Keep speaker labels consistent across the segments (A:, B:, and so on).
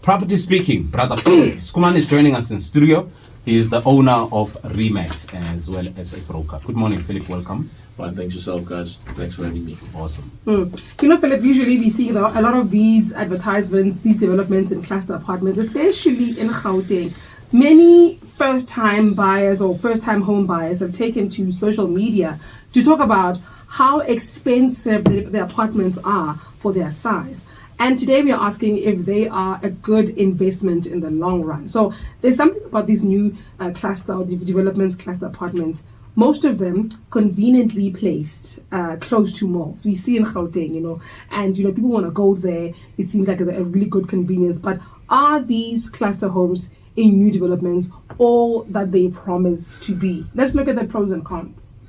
A: Property speaking, brother Skuman is joining us in studio. He is the owner of REMAX as well as a broker. Good morning, Philip. Welcome.
B: Well, thanks yourself, guys. Thanks for having me.
A: Awesome.
C: You know, Philip, usually we see a lot of these advertisements, these developments in cluster apartments, especially in Gauteng. Many first-time buyers or first-time home buyers have taken to social media to talk about how expensive the apartments are for their size. And today we are asking if they are a good investment in the long run. So there's something about these new cluster or developments, cluster apartments, most of them conveniently placed close to malls. We see in Gauteng, and people want to go there. It seems like it's a really good convenience. But are these cluster homes in new developments all that they promise to be? Let's look at the pros and cons.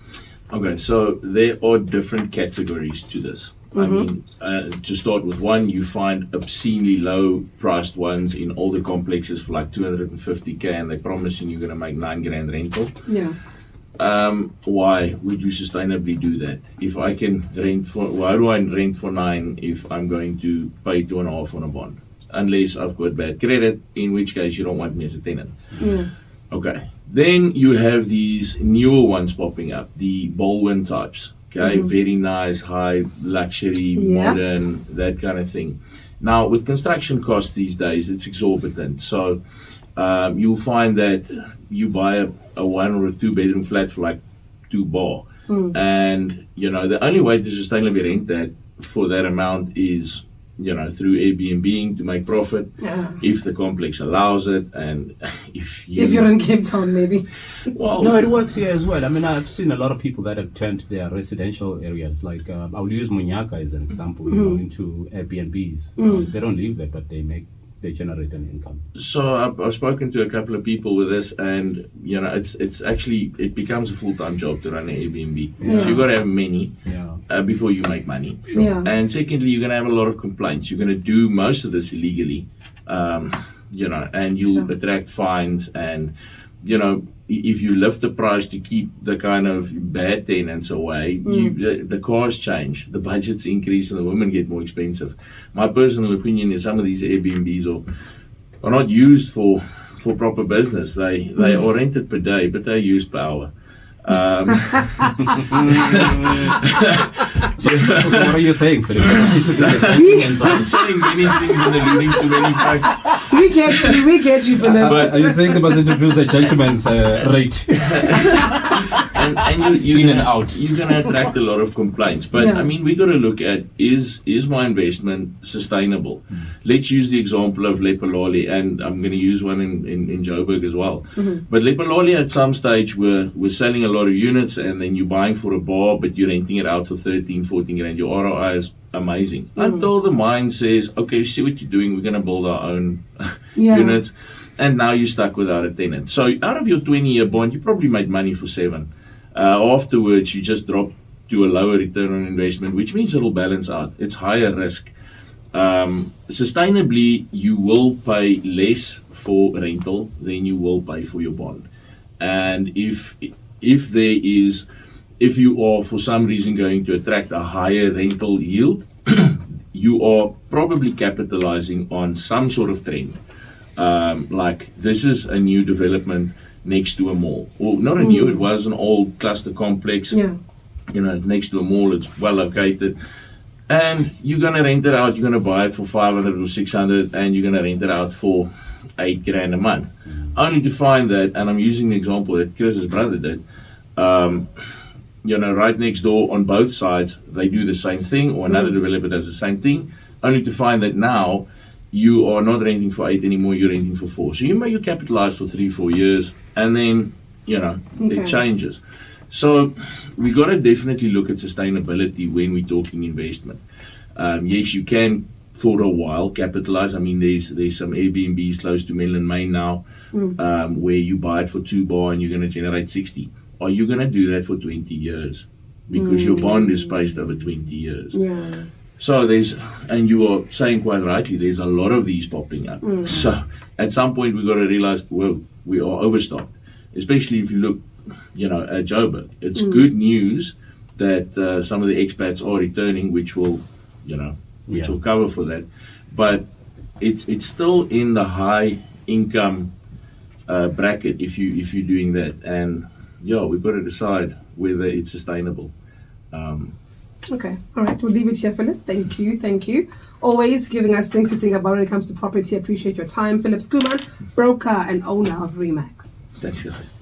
B: Okay, so there are different categories to this. I mean, to start with one, you find obscenely low priced ones in older complexes for like 250k, and they're promising you're going to make $9,000 rental.
C: Yeah.
B: Why would you sustainably do that? If I can rent why do I rent for 9 if I'm going to pay 2.5 on a bond? Unless I've got bad credit, in which case you don't want me as a tenant.
C: Yeah.
B: Okay. Then you have these newer ones popping up, the Baldwin types. Okay, very nice, high luxury, modern, that kind of thing. Now, with construction costs these days, it's exorbitant. So you'll find that you buy a 1 or a 2 bedroom flat for like $2 bar. And, the only way to sustainably rent that for that amount is, through Airbnb to make profit, if the complex allows it, and if
C: you're in Cape Town, maybe.
A: Well, no, it works here as well. I mean, I've seen a lot of people that have turned their residential areas, like I'll use Munyaka as an example, into Airbnbs. They don't live there, but they generate an income. So
B: I've spoken to a couple of people with this, and it's actually, it becomes a full-time job to run an Airbnb. So you've got to have many before you make money. And secondly, you're going to have a lot of complaints. You're going to do most of this illegally, and you'll attract fines. And if you lift the price to keep the kind of bad tenants away, the cars change, the budgets increase, and the women get more expensive. My personal opinion is some of these Airbnbs are not used for proper business. They are rented per day, but they're used per hour.
A: So what are you saying, Philip?
B: I'm saying many things and alluding to many facts.
C: We get you, Philip.
A: But are you saying they must introduce a gentleman's rate?
B: and you in and out, you're going to attract a lot of complaints. But I mean, we got to look at, is my investment sustainable? Let's use the example of Lepalale, and I'm going to use one in Joburg as well. But Lepalale at some stage were selling a lot of units, and then you're buying for a bar, but you're renting it out for 13, 14 grand. Your ROI is amazing. Until the mind says, okay, see what you're doing, we're going to build our own units. And now you're stuck without a tenant. So out of your 20-year bond, you probably made money for 7. Afterwards, you just drop to a lower return on investment, which means it'll balance out. It's higher risk. Sustainably, you will pay less for rental than you will pay for your bond. And if you are for some reason going to attract a higher rental yield, you are probably capitalizing on some sort of trend. Like this is a new development next to a mall. Well, not a new, it was an old cluster complex. It's next to a mall, it's well located. And you're going to rent it out, you're going to buy it for 500 or 600, and you're going to rent it out for $8,000 a month. Only to find that, and I'm using the example that Chris's brother did, right next door on both sides, they do the same thing, or another developer does the same thing, only to find that now you are not renting for 8 anymore, you're renting for 4. So you capitalize for 3-4 years, and then, it changes. So we got to definitely look at sustainability when we're talking investment. Yes, you can, for a while, capitalize. I mean, there's some Airbnbs close to Mill and Main now, where you buy it for $2 bar and you're going to generate 60. Are you going to do that for 20 years? Because your bond is spaced over 20 years. So and you are saying quite rightly, there's a lot of these popping up. So at some point we've got to realize, well, we are overstocked, especially if you look, at Joburg. It's good news that some of the expats are returning, which will, will cover for that. But it's still in the high income bracket if you're doing that, and yeah, we've got to decide whether it's sustainable.
C: Okay, all right, we'll leave it here, Philip. Thank you. Always giving us things to think about when it comes to property. Appreciate your time. Philip Skuman, broker and owner of REMAX.
B: Thanks, guys.